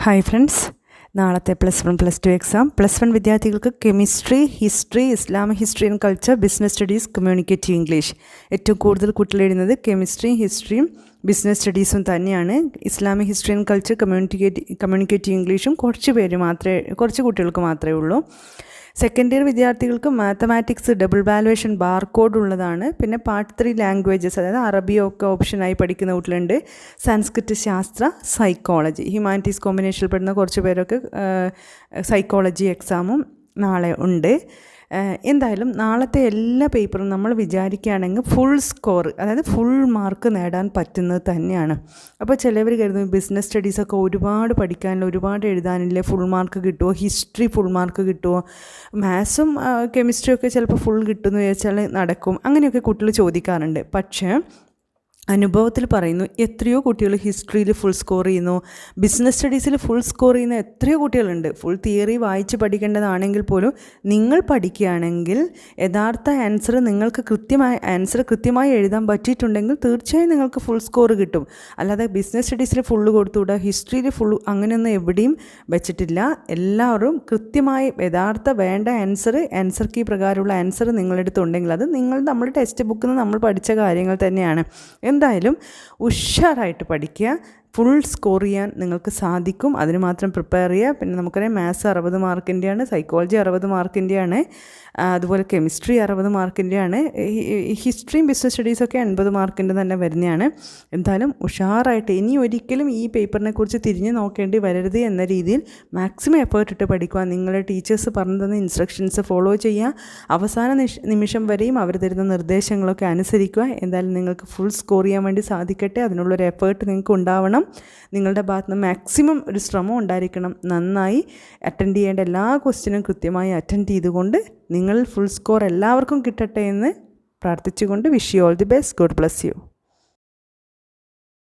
Hi friends, നാളത്തെ +1 +2 exam +1 വിദ്യാർത്ഥികൾക്ക് chemistry, history, Islamic history and culture, business studies, communicative English. ഏറ്റവും കൂടുതൽ കുട്ടികൾ എഴുതുന്നത് കെമിസ്ട്രിയും ഹിസ്റ്ററിയും ബിസിനസ് സ്റ്റഡീസും തന്നെയാണ്. Islamic history and culture, communicative ഇംഗ്ലീഷും കുറച്ച് കുട്ടികൾക്ക് മാത്രമേ ഉള്ളൂ. സെക്കൻഡ് ഇയർ വിദ്യാർത്ഥികൾക്ക് മാത്തമാറ്റിക്സ്, ഡബിൾ വാലുവേഷൻ, ബാർകോഡ് ഉള്ളതാണ്. പിന്നെ പാർട്ട് 3 ലാംഗ്വേജസ്, അതായത് അറബിയൊക്കെ ഓപ്ഷനായി പഠിക്കുന്ന കുട്ടികളുണ്ട്. സംസ്കൃത്, ശാസ്ത്ര, സൈക്കോളജി, ഹ്യൂമാനിറ്റീസ് കോമ്പിനേഷനിൽ പെടുന്ന കുറച്ച് പേരൊക്കെ സൈക്കോളജി എക്സാമും നാളെ ഉണ്ട്. എന്തായാലും നാളത്തെ എല്ലാ പേപ്പറും നമ്മൾ വിചാരിക്കുകയാണെങ്കിൽ ഫുൾ സ്കോർ, അതായത് ഫുൾ മാർക്ക് നേടാൻ പറ്റുന്നത് തന്നെയാണ്. അപ്പോൾ ചിലവർ കരുതുന്നു ബിസിനസ് സ്റ്റഡീസൊക്കെ ഒരുപാട് പഠിക്കാനില്ല, ഒരുപാട് എഴുതാനില്ല, ഫുൾ മാർക്ക് കിട്ടുമോ, ഹിസ്റ്ററി ഫുൾ മാർക്ക് കിട്ടുമോ, മാത്സും കെമിസ്ട്രിയൊക്കെ ചിലപ്പോൾ ഫുൾ കിട്ടുമെന്ന് വിചാരിച്ചാൽ നടക്കും, അങ്ങനെയൊക്കെ കുട്ടികൾ ചോദിക്കാറുണ്ട്. പക്ഷേ അനുഭവത്തിൽ പറയുന്നു, എത്രയോ കുട്ടികൾ ഹിസ്റ്ററിയിൽ ഫുൾ സ്കോർ ചെയ്യുന്നു, ബിസിനസ് സ്റ്റഡീസിൽ ഫുൾ സ്കോർ ചെയ്യുന്ന എത്രയോ കുട്ടികളുണ്ട്. ഫുൾ തിയറി വായിച്ച് പഠിക്കേണ്ടതാണെങ്കിൽ പോലും നിങ്ങൾ പഠിക്കുകയാണെങ്കിൽ യഥാർത്ഥ ആൻസർ നിങ്ങൾക്ക് കൃത്യമായി എഴുതാൻ പറ്റിയിട്ടുണ്ടെങ്കിൽ തീർച്ചയായും നിങ്ങൾക്ക് ഫുൾ സ്കോർ കിട്ടും. അല്ലാതെ ബിസിനസ് സ്റ്റഡീസിൽ ഫുള്ള് കൊടുത്തുകൂടാ, ഹിസ്റ്ററിയിൽ ഫുൾ അങ്ങനെയൊന്നും എവിടെയും വെച്ചിട്ടില്ല. എല്ലാവരും കൃത്യമായി യഥാർത്ഥ വേണ്ട ആൻസർ കീ പ്രകാരമുള്ള ആൻസർ നിങ്ങളെടുത്തുണ്ടെങ്കിൽ അത് നമ്മുടെ ടെക്സ്റ്റ് ബുക്കിൽ നിന്ന് നമ്മൾ പഠിച്ച കാര്യങ്ങൾ തന്നെയാണ്. എന്തായാലും ഉഷാറായിട്ട് പഠിക്കുക, ഫുൾ സ്കോർ ചെയ്യാൻ നിങ്ങൾക്ക് സാധിക്കും. അതിന് മാത്രം പ്രിപ്പയർ ചെയ്യുക. പിന്നെ നമുക്കറിയാം മാത്സ് 60 മാർക്കിൻ്റെയാണ്, സൈക്കോളജി 60 മാർക്കിൻ്റെയാണ്, അതുപോലെ കെമിസ്ട്രി 60 മാർക്കിൻ്റെയാണ്, ഹിസ്റ്ററിയും ബിസിനസ് സ്റ്റഡീസൊക്കെ 80 മാർക്കിൻ്റെ തന്നെ വരുന്നതാണ്. എന്തായാലും ഉഷാറായിട്ട് ഇനി ഒരിക്കലും ഈ പേപ്പറിനെ കുറിച്ച് തിരിഞ്ഞ് നോക്കേണ്ടി വരരുത് എന്ന രീതിയിൽ മാക്സിമം എഫേർട്ട് ഇട്ട് പഠിക്കുക. നിങ്ങളുടെ ടീച്ചേഴ്സ് പറഞ്ഞു തന്ന ഇൻസ്ട്രക്ഷൻസ് ഫോളോ ചെയ്യുക. അവസാന നിമിഷം വരെയും അവർ തരുന്ന നിർദ്ദേശങ്ങളൊക്കെ അനുസരിക്കുക. എന്തായാലും നിങ്ങൾക്ക് ഫുൾ സ്കോർ ചെയ്യാൻ വേണ്ടി സാധിക്കട്ടെ. അതിനുള്ളൊരു എഫേർട്ട് നിങ്ങൾക്ക് ഉണ്ടാവണം. നിങ്ങളുടെ ഭാഗത്ത് നിന്ന് മാക്സിമം ഒരു ശ്രമം ഉണ്ടായിരിക്കണം. നന്നായി അറ്റൻഡ് ചെയ്യേണ്ട എല്ലാ ക്വസ്റ്റ്യനും കൃത്യമായി അറ്റൻഡ് ചെയ്തുകൊണ്ട് നിങ്ങൾ ഫുൾ സ്കോർ എല്ലാവർക്കും കിട്ടട്ടെ എന്ന് പ്രാർത്ഥിച്ചുകൊണ്ട് wish you all the best. God bless you.